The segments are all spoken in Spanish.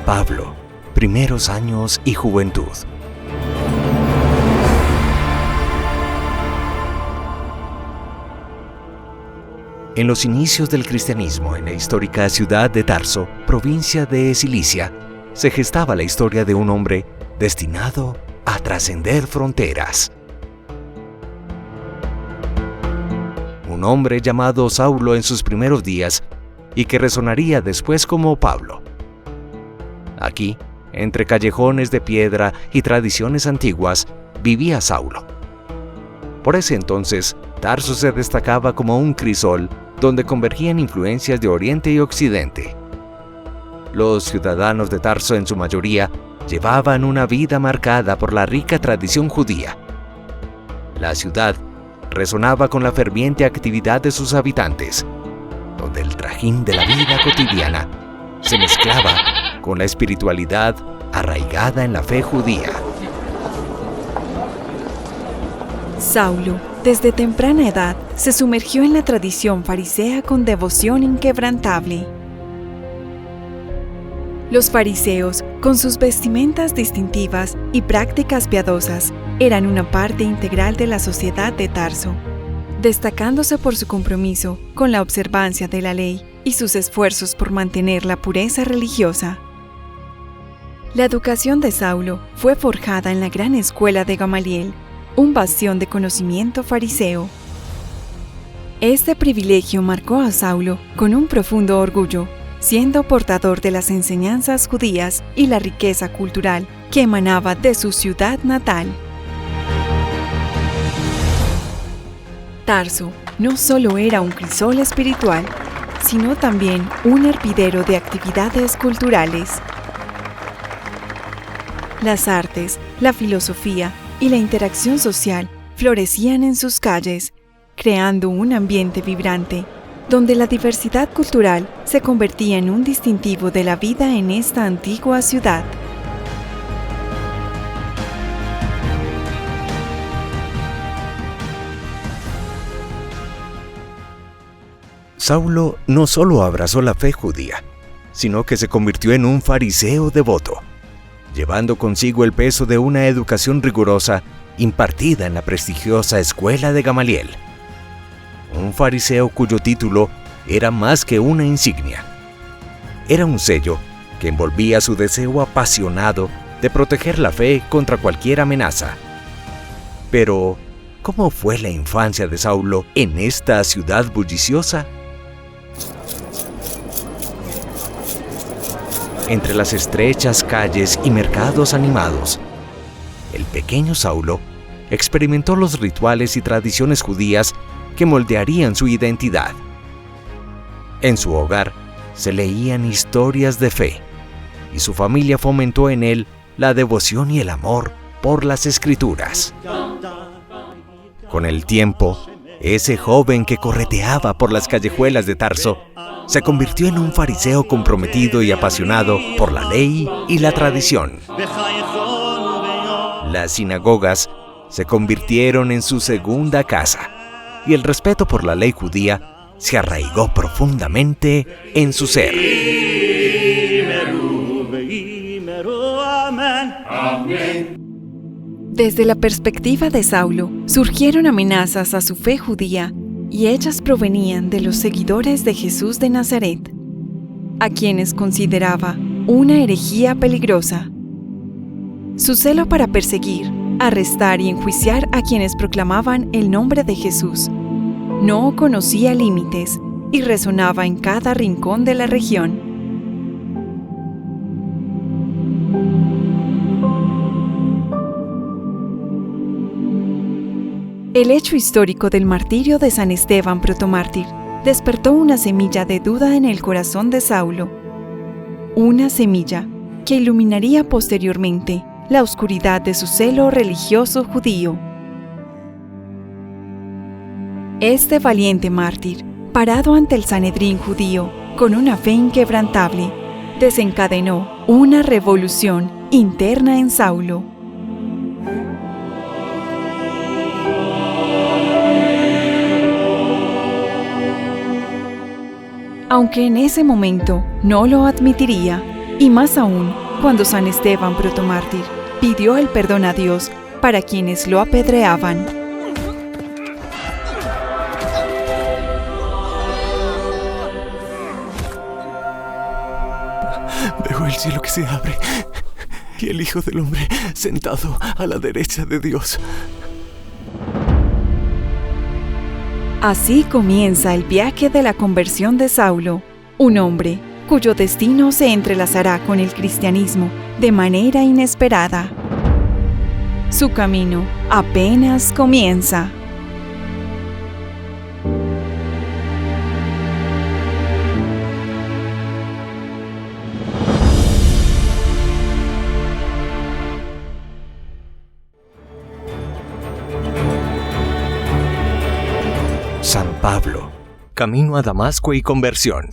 Pablo, primeros años y juventud. En los inicios del cristianismo en la histórica ciudad de Tarso, provincia de Cilicia, se gestaba la historia de un hombre destinado a trascender fronteras. Un hombre llamado Saulo en sus primeros días y que resonaría después como Pablo. Aquí, entre callejones de piedra y tradiciones antiguas, vivía Saulo. Por ese entonces, Tarso se destacaba como un crisol donde convergían influencias de Oriente y Occidente. Los ciudadanos de Tarso, en su mayoría, llevaban una vida marcada por la rica tradición judía. La ciudad resonaba con la ferviente actividad de sus habitantes, donde el trajín de la vida cotidiana se mezclaba con la espiritualidad arraigada en la fe judía. Saulo, desde temprana edad, se sumergió en la tradición farisea con devoción inquebrantable. Los fariseos, con sus vestimentas distintivas y prácticas piadosas, eran una parte integral de la sociedad de Tarso, destacándose por su compromiso con la observancia de la ley y sus esfuerzos por mantener la pureza religiosa. La educación de Saulo fue forjada en la gran escuela de Gamaliel, un bastión de conocimiento fariseo. Este privilegio marcó a Saulo con un profundo orgullo, siendo portador de las enseñanzas judías y la riqueza cultural que emanaba de su ciudad natal. Tarso no solo era un crisol espiritual, sino también un hervidero de actividades culturales. Las artes, la filosofía y la interacción social florecían en sus calles, creando un ambiente vibrante, donde la diversidad cultural se convertía en un distintivo de la vida en esta antigua ciudad. Saulo no solo abrazó la fe judía, sino que se convirtió en un fariseo devoto, llevando consigo el peso de una educación rigurosa impartida en la prestigiosa escuela de Gamaliel. Un fariseo cuyo título era más que una insignia. Era un sello que envolvía su deseo apasionado de proteger la fe contra cualquier amenaza. Pero, ¿cómo fue la infancia de Saulo en esta ciudad bulliciosa? Entre las estrechas calles y mercados animados, el pequeño Saulo experimentó los rituales y tradiciones judías que moldearían su identidad. En su hogar se leían historias de fe, y su familia fomentó en él la devoción y el amor por las Escrituras. Con el tiempo, ese joven que correteaba por las callejuelas de Tarso se convirtió en un fariseo comprometido y apasionado por la ley y la tradición. Las sinagogas se convirtieron en su segunda casa, y el respeto por la ley judía se arraigó profundamente en su ser. Desde la perspectiva de Saulo, surgieron amenazas a su fe judía, y ellas provenían de los seguidores de Jesús de Nazaret, a quienes consideraba una herejía peligrosa. Su celo para perseguir, arrestar y enjuiciar a quienes proclamaban el nombre de Jesús no conocía límites y resonaba en cada rincón de la región. El hecho histórico del martirio de San Esteban protomártir despertó una semilla de duda en el corazón de Saulo. Una semilla que iluminaría posteriormente la oscuridad de su celo religioso judío. Este valiente mártir, parado ante el Sanedrín judío con una fe inquebrantable, desencadenó una revolución interna en Saulo. Aunque en ese momento no lo admitiría, y más aún cuando San Esteban protomártir pidió el perdón a Dios para quienes lo apedreaban. Veo el cielo que se abre y el Hijo del Hombre sentado a la derecha de Dios. Así comienza el viaje de la conversión de Saulo, un hombre cuyo destino se entrelazará con el cristianismo de manera inesperada. Su camino apenas comienza. San Pablo, camino a Damasco y conversión.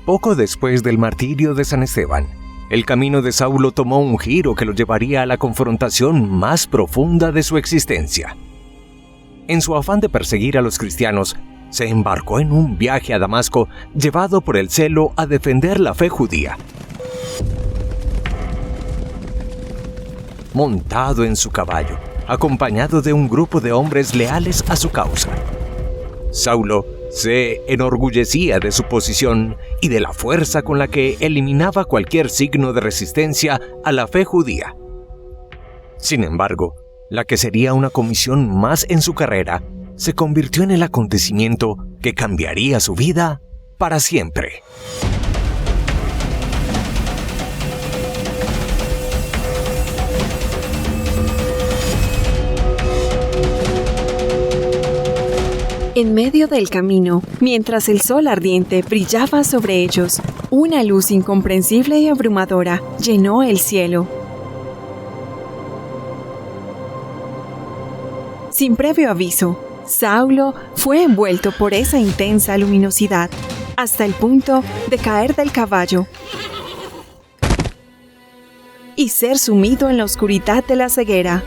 Poco después del martirio de San Esteban, el camino de Saulo tomó un giro que lo llevaría a la confrontación más profunda de su existencia. En su afán de perseguir a los cristianos, se embarcó en un viaje a Damasco llevado por el celo a defender la fe judía. Montado en su caballo, acompañado de un grupo de hombres leales a su causa, Saulo se enorgullecía de su posición y de la fuerza con la que eliminaba cualquier signo de resistencia a la fe judía. Sin embargo, la que sería una comisión más en su carrera, se convirtió en el acontecimiento que cambiaría su vida para siempre. En medio del camino, mientras el sol ardiente brillaba sobre ellos, una luz incomprensible y abrumadora llenó el cielo. Sin previo aviso, Saulo fue envuelto por esa intensa luminosidad, hasta el punto de caer del caballo y ser sumido en la oscuridad de la ceguera.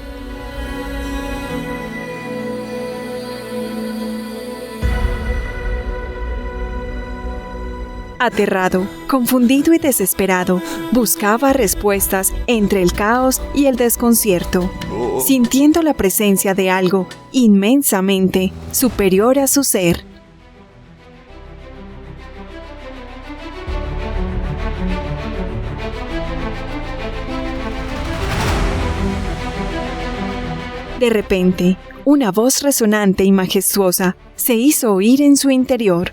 Aterrado, confundido y desesperado, buscaba respuestas entre el caos y el desconcierto, sintiendo la presencia de algo inmensamente superior a su ser. De repente, una voz resonante y majestuosa se hizo oír en su interior,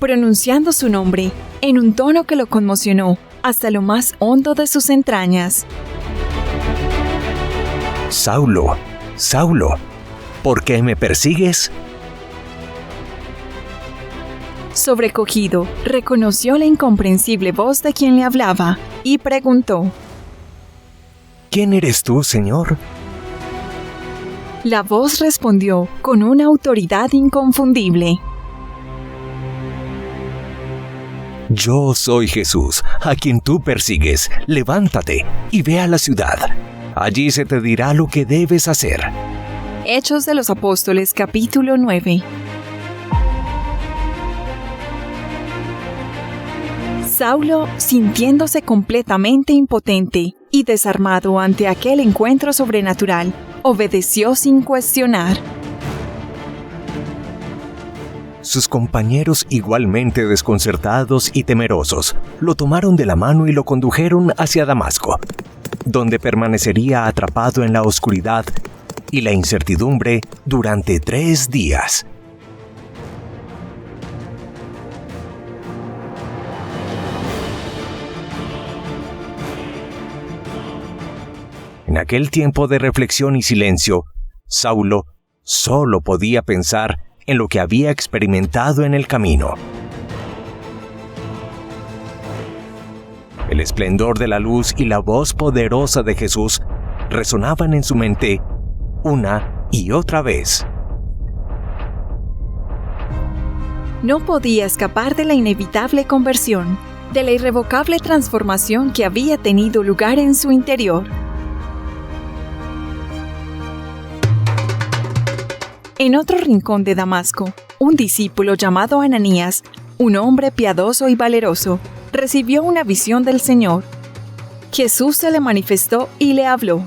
pronunciando su nombre en un tono que lo conmocionó hasta lo más hondo de sus entrañas. Saulo, Saulo, ¿por qué me persigues? Sobrecogido, reconoció la incomprensible voz de quien le hablaba y preguntó: ¿Quién eres tú, Señor? La voz respondió con una autoridad inconfundible: Yo soy Jesús, a quien tú persigues. Levántate y ve a la ciudad. Allí se te dirá lo que debes hacer. Hechos de los Apóstoles, capítulo 9. Saulo, sintiéndose completamente impotente y desarmado ante aquel encuentro sobrenatural, obedeció sin cuestionar. Sus compañeros, igualmente desconcertados y temerosos, lo tomaron de la mano y lo condujeron hacia Damasco, donde permanecería atrapado en la oscuridad y la incertidumbre durante 3 días. En aquel tiempo de reflexión y silencio, Saulo solo podía pensar en lo que había experimentado en el camino. El esplendor de la luz y la voz poderosa de Jesús resonaban en su mente una y otra vez. No podía escapar de la inevitable conversión, de la irrevocable transformación que había tenido lugar en su interior. En otro rincón de Damasco, un discípulo llamado Ananías, un hombre piadoso y valeroso, recibió una visión del Señor. Jesús se le manifestó y le habló.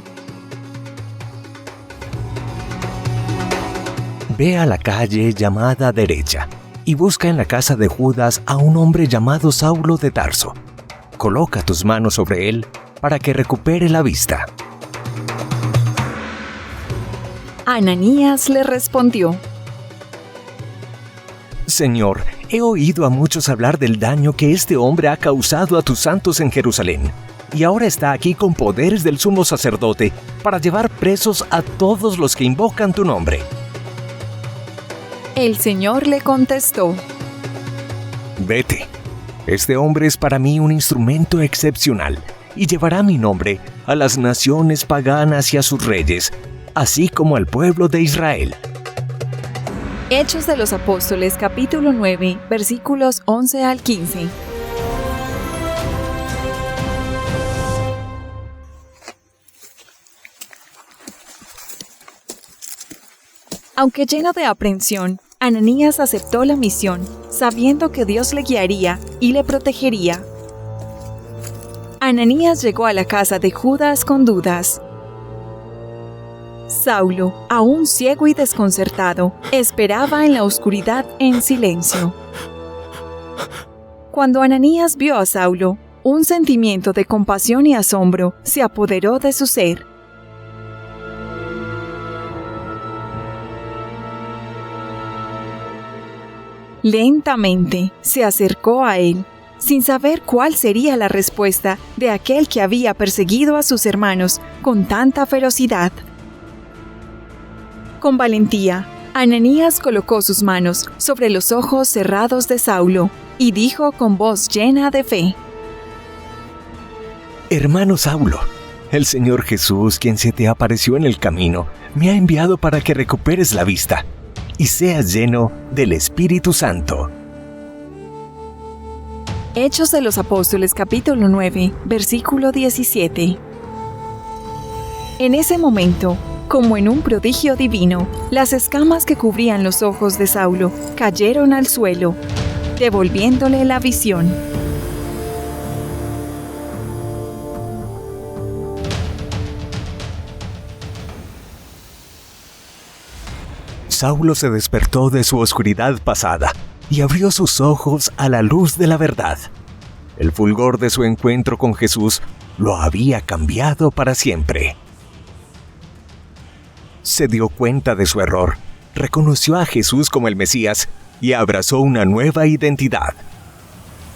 Ve a la calle llamada Derecha y busca en la casa de Judas a un hombre llamado Saulo de Tarso. Coloca tus manos sobre él para que recupere la vista. Ananías le respondió: Señor, he oído a muchos hablar del daño que este hombre ha causado a tus santos en Jerusalén, y ahora está aquí con poderes del sumo sacerdote para llevar presos a todos los que invocan tu nombre. El Señor le contestó: Vete. Este hombre es para mí un instrumento excepcional y llevará mi nombre a las naciones paganas y a sus reyes, así como al pueblo de Israel. Hechos de los Apóstoles, capítulo 9, versículos 11 al 15. Aunque lleno de aprensión, Ananías aceptó la misión, sabiendo que Dios le guiaría y le protegería. Ananías llegó a la casa de Judas con dudas. Saulo, aún ciego y desconcertado, esperaba en la oscuridad en silencio. Cuando Ananías vio a Saulo, un sentimiento de compasión y asombro se apoderó de su ser. Lentamente se acercó a él, sin saber cuál sería la respuesta de aquel que había perseguido a sus hermanos con tanta ferocidad. Con valentía, Ananías colocó sus manos sobre los ojos cerrados de Saulo y dijo con voz llena de fe: Hermano Saulo, el Señor Jesús, quien se te apareció en el camino, me ha enviado para que recuperes la vista y seas lleno del Espíritu Santo. Hechos de los Apóstoles, capítulo 9, versículo 17. En ese momento, como en un prodigio divino, las escamas que cubrían los ojos de Saulo cayeron al suelo, devolviéndole la visión. Saulo se despertó de su oscuridad pasada y abrió sus ojos a la luz de la verdad. El fulgor de su encuentro con Jesús lo había cambiado para siempre. Se dio cuenta de su error, reconoció a Jesús como el Mesías y abrazó una nueva identidad.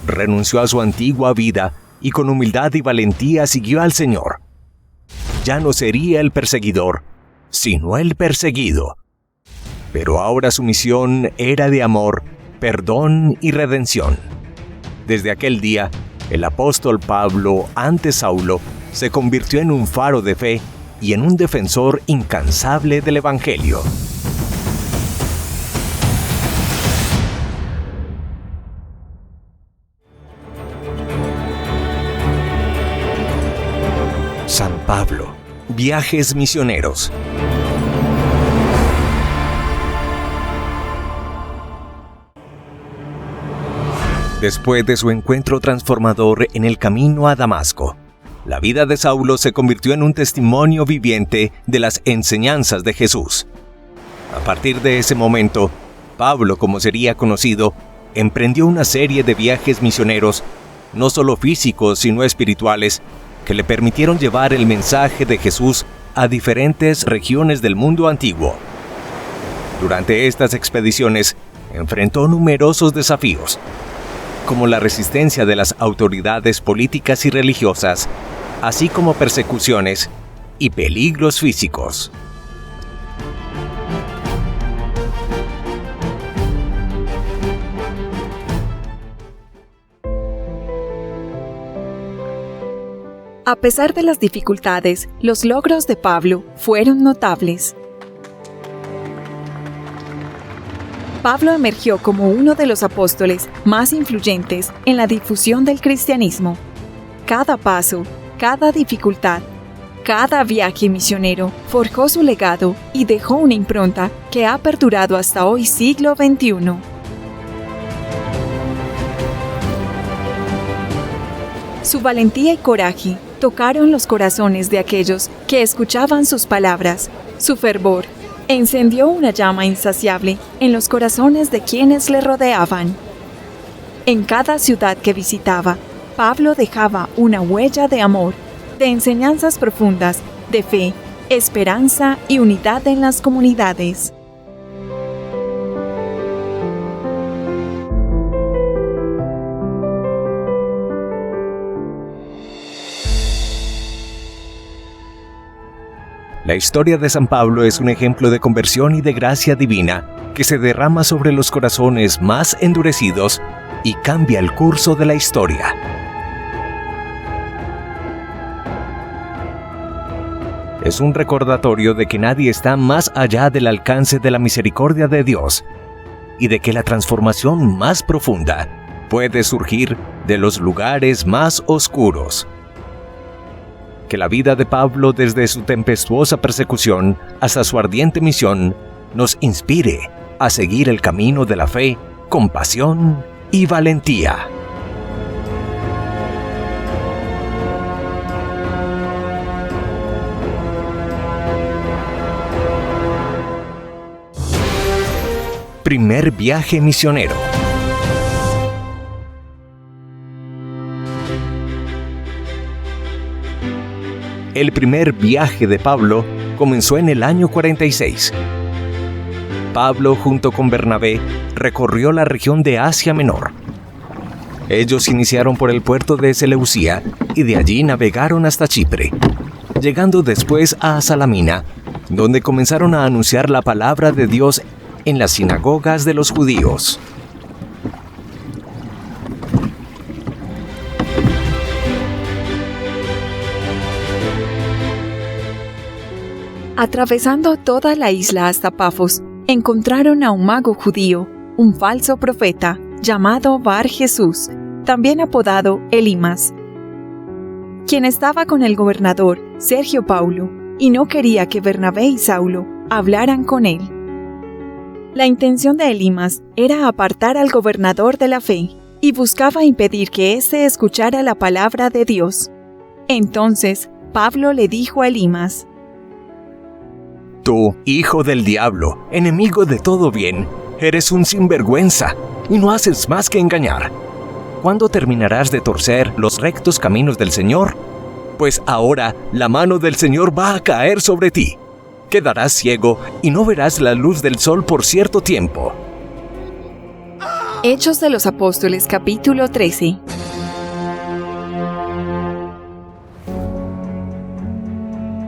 Renunció a su antigua vida y con humildad y valentía siguió al Señor. Ya no sería el perseguidor, sino el perseguido. Pero ahora su misión era de amor, perdón y redención. Desde aquel día, el apóstol Pablo, ante Saulo, se convirtió en un faro de fe y en un defensor incansable del Evangelio. San Pablo, viajes misioneros. Después de su encuentro transformador en el camino a Damasco, la vida de Saulo se convirtió en un testimonio viviente de las enseñanzas de Jesús. A partir de ese momento, Pablo, como sería conocido, emprendió una serie de viajes misioneros, no solo físicos sino espirituales, que le permitieron llevar el mensaje de Jesús a diferentes regiones del mundo antiguo. Durante estas expediciones, enfrentó numerosos desafíos, como la resistencia de las autoridades políticas y religiosas, así como persecuciones y peligros físicos. A pesar de las dificultades, los logros de Pablo fueron notables. Pablo emergió como uno de los apóstoles más influyentes en la difusión del cristianismo. Cada paso, cada dificultad, Cada viaje misionero forjó su legado y dejó una impronta que ha perdurado hasta hoy, siglo XXI. Su valentía y coraje tocaron los corazones de aquellos que escuchaban sus palabras. Su fervor encendió una llama insaciable en los corazones de quienes le rodeaban. En cada ciudad que visitaba, Pablo dejaba una huella de amor, de enseñanzas profundas, de fe, esperanza y unidad en las comunidades. La historia de San Pablo es un ejemplo de conversión y de gracia divina que se derrama sobre los corazones más endurecidos y cambia el curso de la historia. Es un recordatorio de que nadie está más allá del alcance de la misericordia de Dios y de que la transformación más profunda puede surgir de los lugares más oscuros. Que la vida de Pablo, desde su tempestuosa persecución hasta su ardiente misión, nos inspire a seguir el camino de la fe con pasión y valentía. Primer viaje misionero. El primer viaje de Pablo comenzó en el año 46. Pablo, junto con Bernabé, recorrió la región de Asia Menor. Ellos iniciaron por el puerto de Seleucia y de allí navegaron hasta Chipre, llegando después a Salamina, donde comenzaron a anunciar la palabra de Dios en las sinagogas de los judíos. Atravesando toda la isla hasta Pafos, encontraron a un mago judío, un falso profeta, llamado Bar Jesús, también apodado Elimas, quien estaba con el gobernador Sergio Paulo y no quería que Bernabé y Saulo hablaran con él. La intención de Elimas era apartar al gobernador de la fe y buscaba impedir que éste escuchara la palabra de Dios. Entonces, Pablo le dijo a Elimas: Tú, hijo del diablo, enemigo de todo bien, eres un sinvergüenza y no haces más que engañar. ¿Cuándo terminarás de torcer los rectos caminos del Señor? Pues ahora la mano del Señor va a caer sobre ti. Quedarás ciego y no verás la luz del sol por cierto tiempo. Hechos de los Apóstoles, capítulo 13.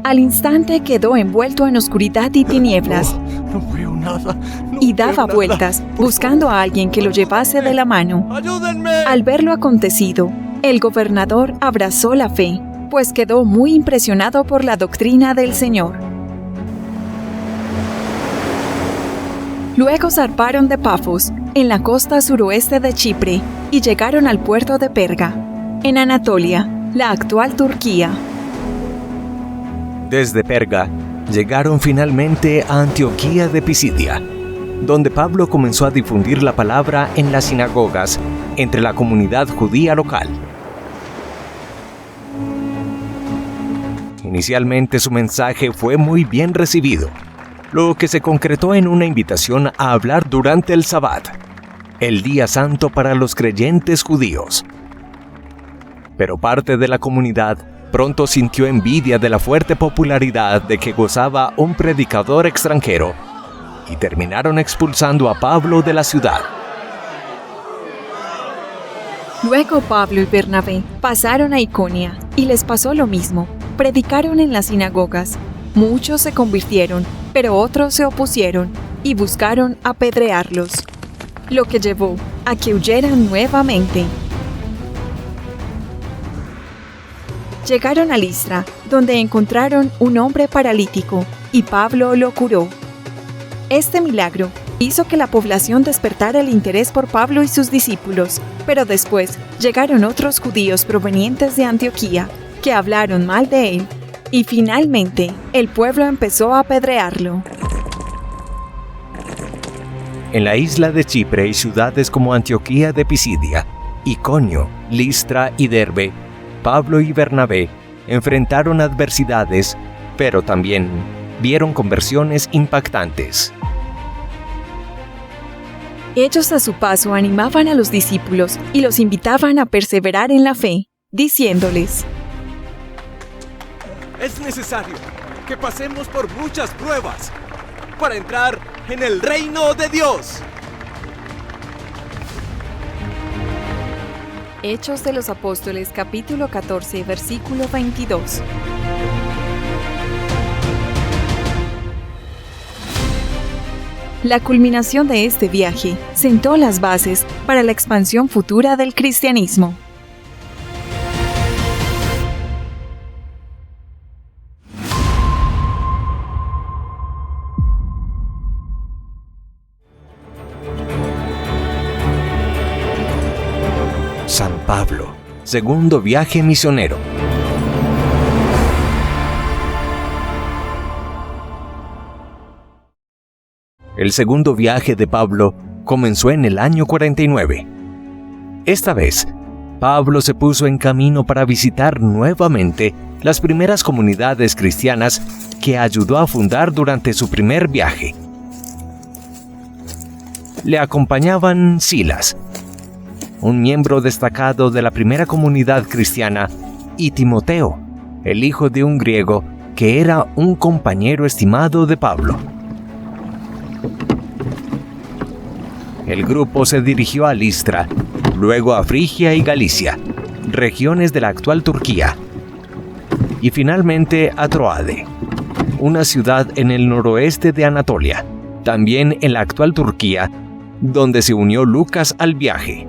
Al instante quedó envuelto en oscuridad y tinieblas. No veo nada. Y daba vueltas, buscando a alguien que lo llevase de la mano. ¡Ayúdenme! Al ver lo acontecido, el gobernador abrazó la fe, pues quedó muy impresionado por la doctrina del Señor. Luego zarparon de Pafos, en la costa suroeste de Chipre, y llegaron al puerto de Perga, en Anatolia, la actual Turquía. Desde Perga, llegaron finalmente a Antioquía de Pisidia, donde Pablo comenzó a difundir la palabra en las sinagogas entre la comunidad judía local. Inicialmente su mensaje fue muy bien recibido, lo que se concretó en una invitación a hablar durante el Sabbat, el día santo para los creyentes judíos. Pero parte de la comunidad pronto sintió envidia de la fuerte popularidad de que gozaba un predicador extranjero y terminaron expulsando a Pablo de la ciudad. Luego Pablo y Bernabé pasaron a Iconía y les pasó lo mismo. Predicaron en las sinagogas. Muchos se convirtieron, pero otros se opusieron y buscaron apedrearlos, lo que llevó a que huyeran nuevamente. Llegaron a Listra, donde encontraron un hombre paralítico, y Pablo lo curó. Este milagro hizo que la población despertara el interés por Pablo y sus discípulos, pero después llegaron otros judíos provenientes de Antioquía, que hablaron mal de él, Y finalmente, el pueblo empezó a apedrearlo. En la isla de Chipre y ciudades como Antioquía de Pisidia, Iconio, Listra y Derbe, Pablo y Bernabé enfrentaron adversidades, pero también vieron conversiones impactantes. Ellos a su paso animaban a los discípulos y los invitaban a perseverar en la fe, diciéndoles: Es necesario que pasemos por muchas pruebas para entrar en el reino de Dios. Hechos de los Apóstoles, capítulo 14, versículo 22. La culminación de este viaje sentó las bases para la expansión futura del cristianismo. San Pablo, segundo viaje misionero. El segundo viaje de Pablo comenzó en el año 49. Esta vez, Pablo se puso en camino para visitar nuevamente las primeras comunidades cristianas que ayudó a fundar durante su primer viaje. Le acompañaban Silas, un miembro destacado de la primera comunidad cristiana, y Timoteo, el hijo de un griego que era un compañero estimado de Pablo. El grupo se dirigió a Listra, luego a Frigia y Galicia, regiones de la actual Turquía, y finalmente a Troade, una ciudad en el noroeste de Anatolia, también en la actual Turquía, donde se unió Lucas al viaje.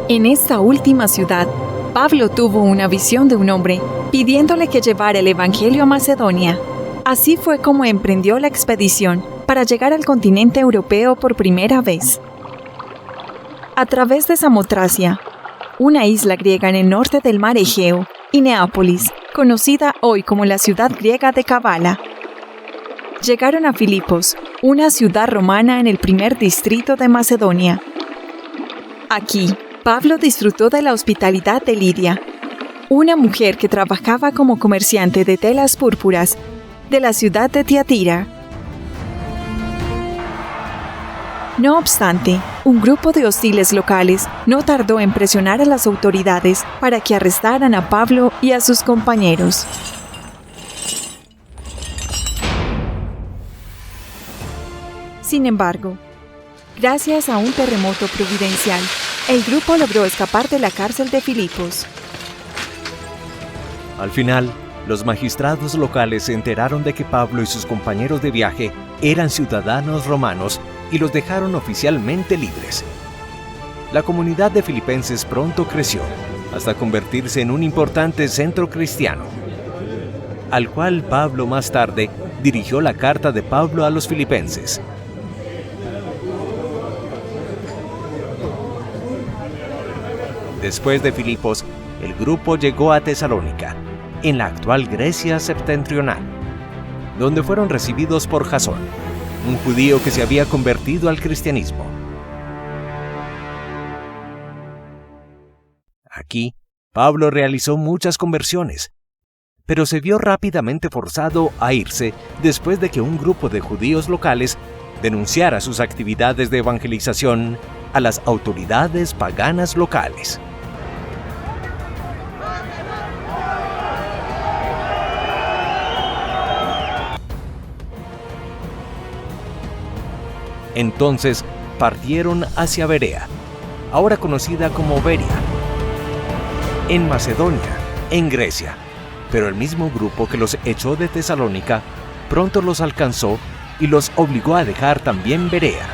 En esta última ciudad, Pablo tuvo una visión de un hombre pidiéndole que llevara el Evangelio a Macedonia. Así fue como emprendió la expedición para llegar al continente europeo por primera vez. A través de Samotracia, una isla griega en el norte del mar Egeo, y Neápolis, conocida hoy como la ciudad griega de Kavala. Llegaron a Filipos, una ciudad romana en el primer distrito de Macedonia. Aquí, Pablo disfrutó de la hospitalidad de Lidia, una mujer que trabajaba como comerciante de telas púrpuras de la ciudad de Tiatira. No obstante, un grupo de hostiles locales no tardó en presionar a las autoridades para que arrestaran a Pablo y a sus compañeros. Sin embargo, gracias a un terremoto providencial, el grupo logró escapar de la cárcel de Filipos. Al final, los magistrados locales se enteraron de que Pablo y sus compañeros de viaje eran ciudadanos romanos y los dejaron oficialmente libres. La comunidad de filipenses pronto creció, hasta convertirse en un importante centro cristiano, al cual Pablo más tarde dirigió la carta de Pablo a los filipenses. Después de Filipos, el grupo llegó a Tesalónica, en la actual Grecia septentrional, donde fueron recibidos por Jasón, un judío que se había convertido al cristianismo. Aquí, Pablo realizó muchas conversiones, pero se vio rápidamente forzado a irse después de que un grupo de judíos locales denunciara sus actividades de evangelización a las autoridades paganas locales. Entonces partieron hacia Berea, ahora conocida como Beria, en Macedonia, en Grecia, pero el mismo grupo que los echó de Tesalónica pronto los alcanzó y los obligó a dejar también Berea.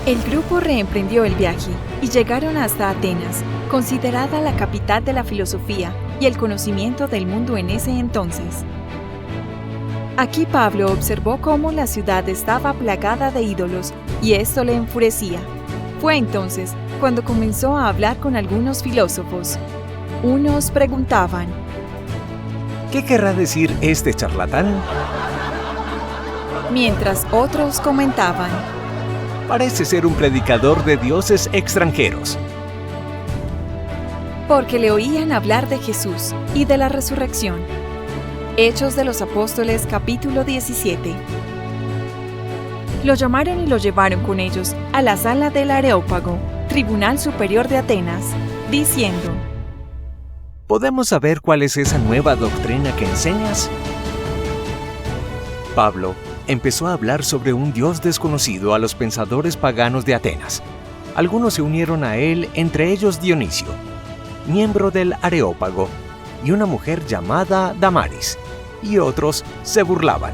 El grupo reemprendió el viaje y llegaron hasta Atenas, considerada la capital de la filosofía y el conocimiento del mundo en ese entonces. Aquí Pablo observó cómo la ciudad estaba plagada de ídolos, y esto le enfurecía. Fue entonces cuando comenzó a hablar con algunos filósofos. Unos preguntaban: ¿qué querrá decir este charlatán? Mientras otros comentaban: Parece ser un predicador de dioses extranjeros. porque le oían hablar de Jesús y de la resurrección. Hechos de los Apóstoles, capítulo 17. Lo llamaron y lo llevaron con ellos a la sala del Areópago, Tribunal Superior de Atenas, diciendo: ¿Podemos saber cuál es esa nueva doctrina que enseñas? Pablo empezó a hablar sobre un Dios desconocido a los pensadores paganos de Atenas. Algunos se unieron a él, entre ellos Dionisio, miembro del Areópago, y una mujer llamada Damaris, y otros se burlaban.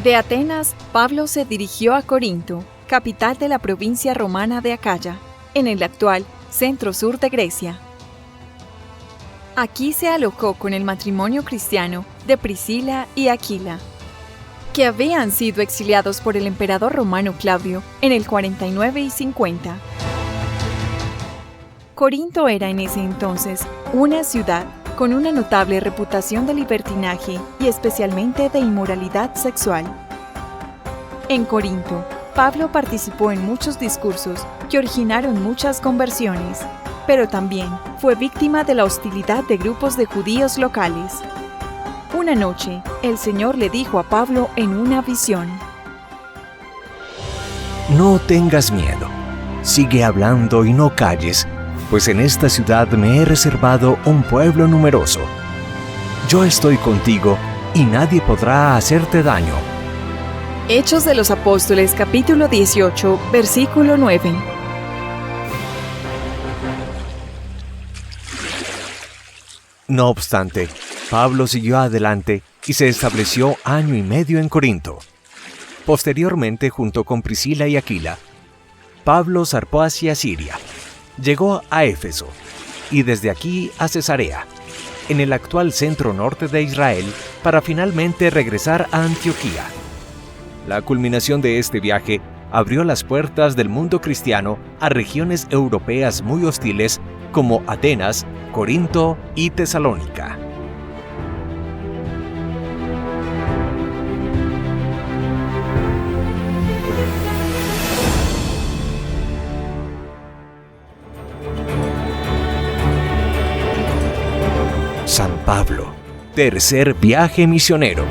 De Atenas, Pablo se dirigió a Corinto, capital de la provincia romana de Acaya, en el actual centro-sur de Grecia. Aquí se alojó con el matrimonio cristiano de Priscila y Aquila, que habían sido exiliados por el emperador romano Claudio en el 49 y 50. Corinto era en ese entonces una ciudad con una notable reputación de libertinaje y especialmente de inmoralidad sexual. En Corinto, Pablo participó en muchos discursos que originaron muchas conversiones, pero también fue víctima de la hostilidad de grupos de judíos locales. Una noche, el Señor le dijo a Pablo en una visión: No tengas miedo, sigue hablando y no calles, pues en esta ciudad me he reservado un pueblo numeroso. Yo estoy contigo y nadie podrá hacerte daño. Hechos de los Apóstoles, capítulo 18, versículo 9. No obstante, Pablo siguió adelante y se estableció año y medio en Corinto. Posteriormente, junto con Priscila y Aquila, Pablo zarpó hacia Siria. Llegó a Éfeso y desde aquí a Cesarea, en el actual centro norte de Israel, para finalmente regresar a Antioquía. La culminación de este viaje abrió las puertas del mundo cristiano a regiones europeas muy hostiles como Atenas, Corinto y Tesalónica. San Pablo, tercer viaje misionero.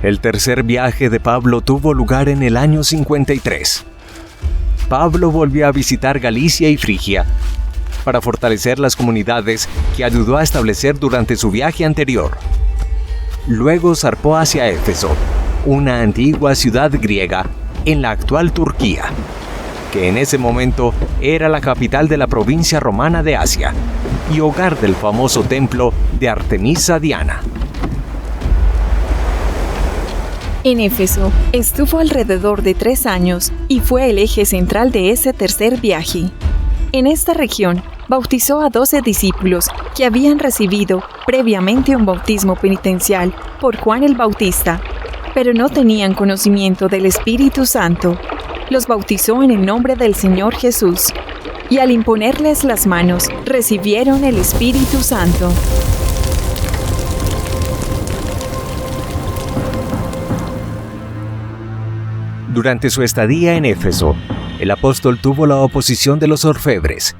El tercer viaje de Pablo tuvo lugar en el año 53. Pablo volvió a visitar Galicia y Frigia para fortalecer las comunidades que ayudó a establecer durante su viaje anterior. Luego zarpó hacia Éfeso, una antigua ciudad griega en la actual Turquía, que en ese momento era la capital de la provincia romana de Asia y hogar del famoso templo de Artemisa Diana. En Éfeso estuvo alrededor de 3 años y fue el eje central de ese tercer viaje. En esta región bautizó a 12 discípulos que habían recibido previamente un bautismo penitencial por Juan el Bautista, pero no tenían conocimiento del Espíritu Santo. Los bautizó en el nombre del Señor Jesús, y al imponerles las manos, recibieron el Espíritu Santo. Durante su estadía en Éfeso, el apóstol tuvo la oposición de los orfebres,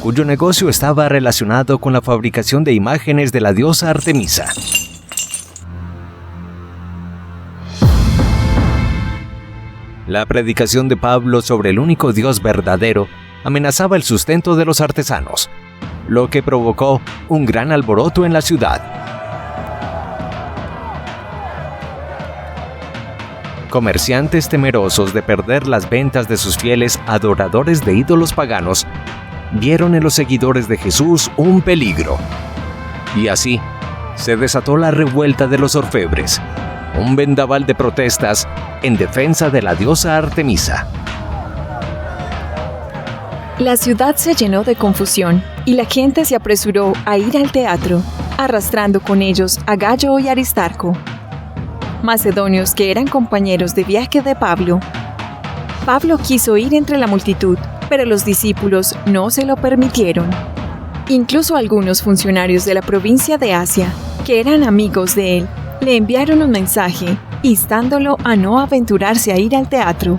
cuyo negocio estaba relacionado con la fabricación de imágenes de la diosa Artemisa. La predicación de Pablo sobre el único Dios verdadero amenazaba el sustento de los artesanos, lo que provocó un gran alboroto en la ciudad. Comerciantes temerosos de perder las ventas de sus fieles adoradores de ídolos paganos, vieron en los seguidores de Jesús un peligro. Y así se desató la revuelta de los orfebres, un vendaval de protestas en defensa de la diosa Artemisa. La ciudad se llenó de confusión y la gente se apresuró a ir al teatro, arrastrando con ellos a Gayo y Aristarco, macedonios que eran compañeros de viaje de Pablo. Pablo quiso ir entre la multitud, pero los discípulos no se lo permitieron. Incluso algunos funcionarios de la provincia de Asia, que eran amigos de él, le enviaron un mensaje instándolo a no aventurarse a ir al teatro.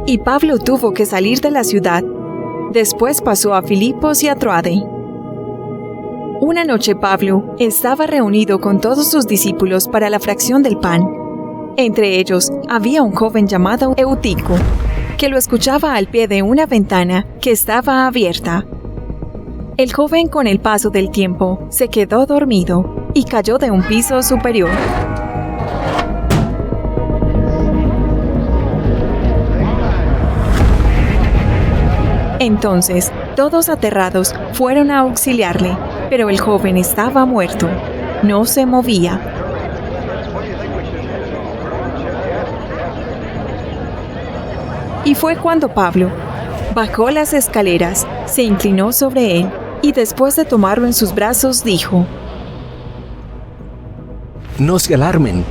Y Pablo tuvo que salir de la ciudad. Después pasó a Filipos y a Troade. Una noche Pablo estaba reunido con todos sus discípulos para la fracción del pan. Entre ellos había un joven llamado Eutico, que lo escuchaba al pie de una ventana que estaba abierta. El joven, con el paso del tiempo, se quedó dormido y cayó de un piso superior. Entonces, todos aterrados fueron a auxiliarle, pero el joven estaba muerto, no se movía. Y fue cuando Pablo bajó las escaleras, se inclinó sobre él y después de tomarlo en sus brazos dijo: No se alarmen,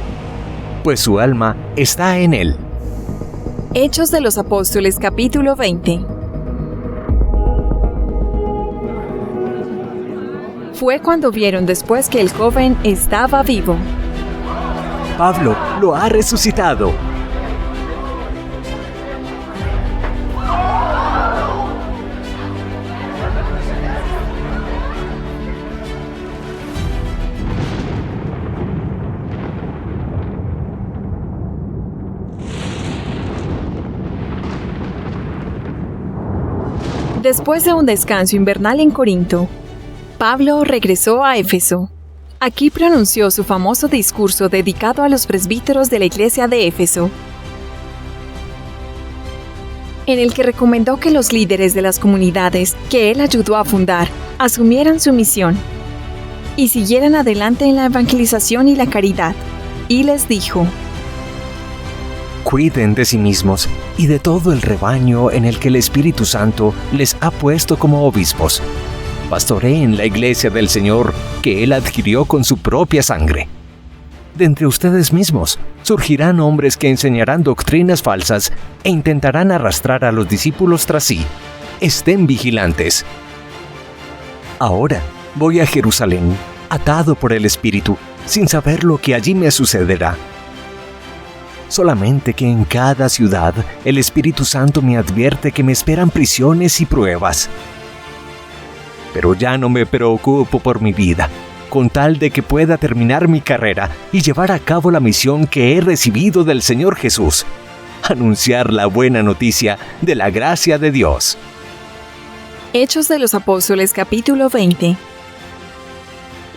pues su alma está en él. Hechos de los Apóstoles capítulo 20. Fue cuando vieron después que el joven estaba vivo. Pablo lo ha resucitado. Después de un descanso invernal en Corinto, Pablo regresó a Éfeso. Aquí pronunció su famoso discurso dedicado a los presbíteros de la iglesia de Éfeso, en el que recomendó que los líderes de las comunidades que él ayudó a fundar asumieran su misión y siguieran adelante en la evangelización y la caridad, y les dijo: Cuiden de sí mismos y de todo el rebaño en el que el Espíritu Santo les ha puesto como obispos. Pastoreen la iglesia del Señor que Él adquirió con su propia sangre. De entre ustedes mismos surgirán hombres que enseñarán doctrinas falsas e intentarán arrastrar a los discípulos tras sí. Estén vigilantes. Ahora voy a Jerusalén, atado por el Espíritu, sin saber lo que allí me sucederá. Solamente que en cada ciudad el Espíritu Santo me advierte que me esperan prisiones y pruebas. Pero ya no me preocupo por mi vida, con tal de que pueda terminar mi carrera y llevar a cabo la misión que he recibido del Señor Jesús: anunciar la buena noticia de la gracia de Dios. Hechos de los Apóstoles capítulo 20.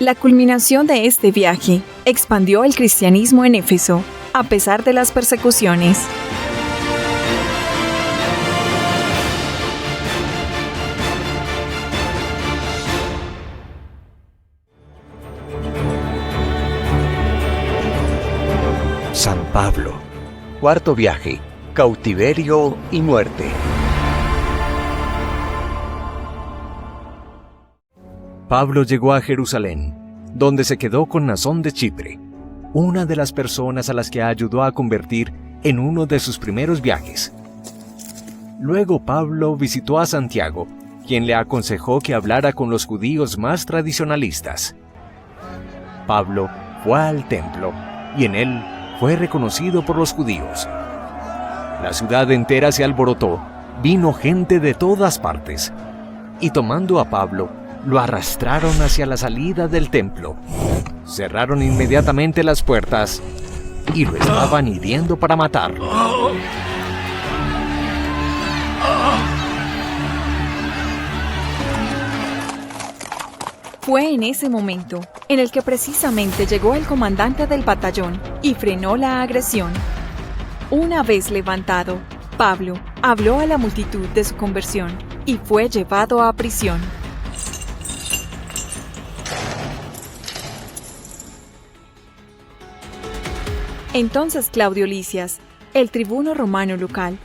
La culminación de este viaje expandió el cristianismo en Éfeso, a pesar de las persecuciones. San Pablo. Cuarto viaje. Cautiverio y muerte. Pablo llegó a Jerusalén, donde se quedó con Mnasón de Chipre, una de las personas a las que ayudó a convertir en uno de sus primeros viajes. Luego Pablo visitó a Santiago, quien le aconsejó que hablara con los judíos más tradicionalistas. Pablo fue al templo, y en él fue reconocido por los judíos. La ciudad entera se alborotó, vino gente de todas partes, y tomando a Pablo, lo arrastraron hacia la salida del templo. Cerraron inmediatamente las puertas y lo estaban hiriendo para matarlo. Fue en ese momento en el que precisamente llegó el comandante del batallón y frenó la agresión. Una vez levantado, Pablo habló a la multitud de su conversión y fue llevado a prisión. Entonces Claudio Lisias, el tribuno romano local,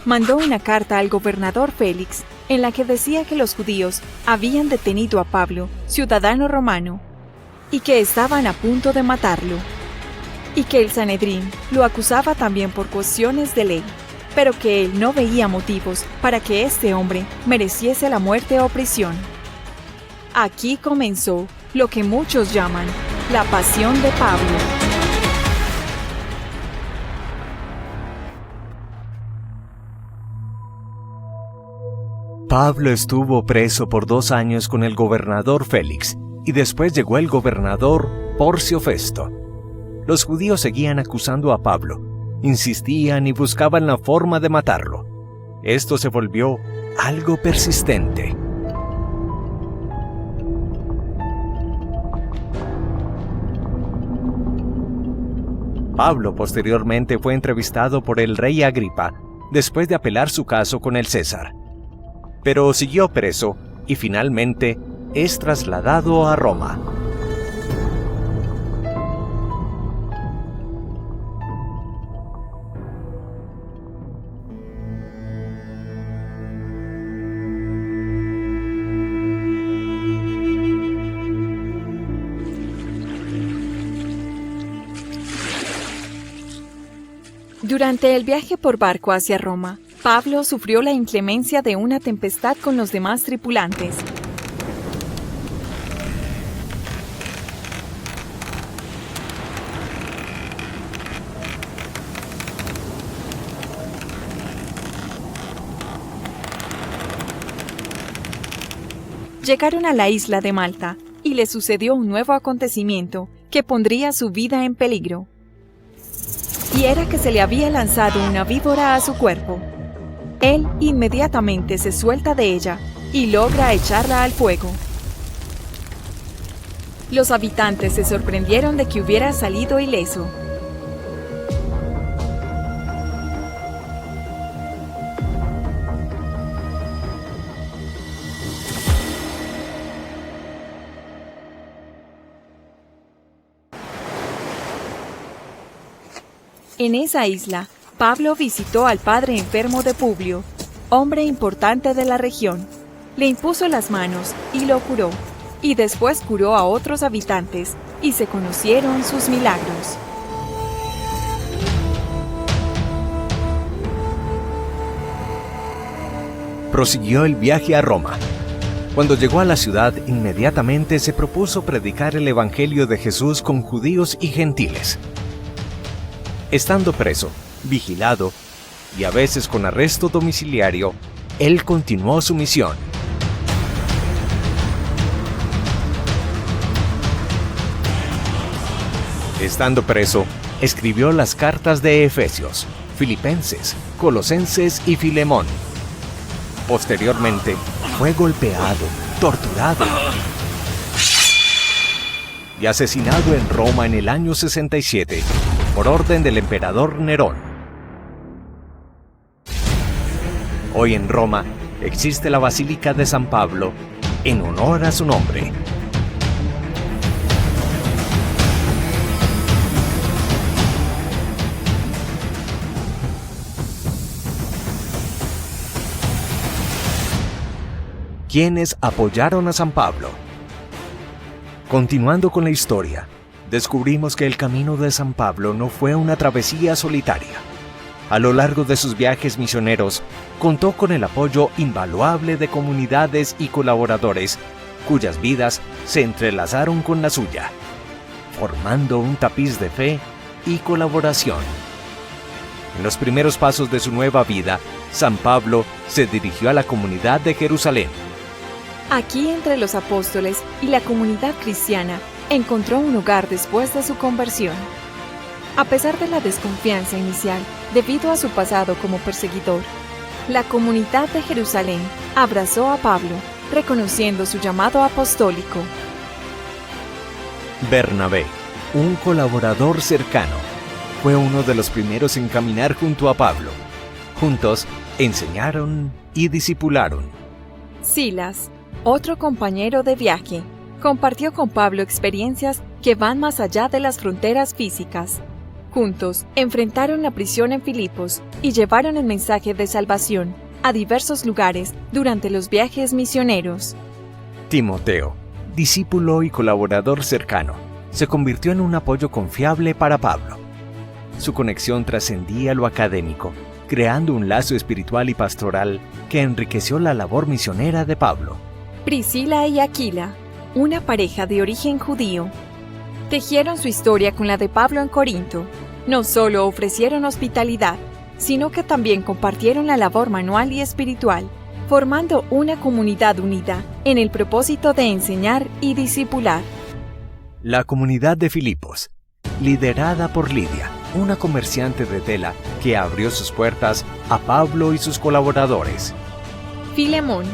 mandó una carta al gobernador Félix en la que decía que los judíos habían detenido a Pablo, ciudadano romano, y que estaban a punto de matarlo, y que el Sanedrín lo acusaba también por cuestiones de ley, pero que él no veía motivos para que este hombre mereciese la muerte o prisión. Aquí comenzó lo que muchos llaman la pasión de Pablo. Pablo estuvo preso por 2 años con el gobernador Félix, y después llegó el gobernador Porcio Festo. Los judíos seguían acusando a Pablo, insistían y buscaban la forma de matarlo. Esto se volvió algo persistente. Pablo posteriormente fue entrevistado por el rey Agripa después de apelar su caso con el César. Pero siguió preso y finalmente es trasladado a Roma. Durante el viaje por barco hacia Roma, Pablo sufrió la inclemencia de una tempestad con los demás tripulantes. Llegaron a la isla de Malta y le sucedió un nuevo acontecimiento que pondría su vida en peligro. Y era que se le había lanzado una víbora a su cuerpo. Él inmediatamente se suelta de ella y logra echarla al fuego. Los habitantes se sorprendieron de que hubiera salido ileso. En esa isla, Pablo visitó al padre enfermo de Publio, hombre importante de la región. Le impuso las manos y lo curó, y después curó a otros habitantes, y se conocieron sus milagros. Prosiguió el viaje a Roma. Cuando llegó a la ciudad, inmediatamente se propuso predicar el evangelio de Jesús con judíos y gentiles. Estando preso, vigilado y a veces con arresto domiciliario, él continuó su misión. Estando preso, escribió las cartas de Efesios, Filipenses, Colosenses y Filemón. Posteriormente, fue golpeado, torturado y asesinado en Roma en el año 67. Por orden del emperador Nerón. Hoy en Roma existe la Basílica de San Pablo en honor a su nombre. ¿Quiénes apoyaron a San Pablo? Continuando con la historia, descubrimos que el camino de San Pablo no fue una travesía solitaria. A lo largo de sus viajes misioneros, contó con el apoyo invaluable de comunidades y colaboradores, cuyas vidas se entrelazaron con la suya, formando un tapiz de fe y colaboración. En los primeros pasos de su nueva vida, San Pablo se dirigió a la comunidad de Jerusalén. Aquí, entre los apóstoles y la comunidad cristiana, encontró un hogar después de su conversión. A pesar de la desconfianza inicial debido a su pasado como perseguidor, la comunidad de Jerusalén abrazó a Pablo reconociendo su llamado apostólico. Bernabé, un colaborador cercano, fue uno de los primeros en caminar junto a Pablo. Juntos enseñaron y discipularon. Silas, otro compañero de viaje, compartió con Pablo experiencias que van más allá de las fronteras físicas. Juntos enfrentaron la prisión en Filipos y llevaron el mensaje de salvación a diversos lugares durante los viajes misioneros. Timoteo, discípulo y colaborador cercano, se convirtió en un apoyo confiable para Pablo. Su conexión trascendía lo académico, creando un lazo espiritual y pastoral que enriqueció la labor misionera de Pablo. Priscila y Aquila, una pareja de origen judío, tejieron su historia con la de Pablo en Corinto. No solo ofrecieron hospitalidad, sino que también compartieron la labor manual y espiritual, formando una comunidad unida en el propósito de enseñar y discipular. La comunidad de Filipos, liderada por Lidia, una comerciante de tela que abrió sus puertas a Pablo y sus colaboradores. Filemón,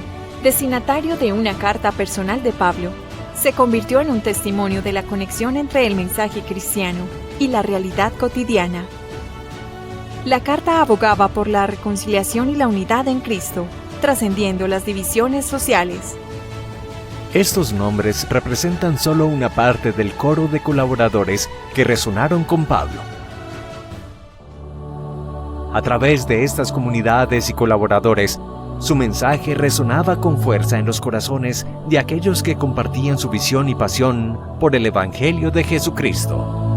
destinatario de una carta personal de Pablo, se convirtió en un testimonio de la conexión entre el mensaje cristiano y la realidad cotidiana. La carta abogaba por la reconciliación y la unidad en Cristo, trascendiendo las divisiones sociales. Estos nombres representan solo una parte del coro de colaboradores que resonaron con Pablo. A través de estas comunidades y colaboradores, su mensaje resonaba con fuerza en los corazones de aquellos que compartían su visión y pasión por el Evangelio de Jesucristo.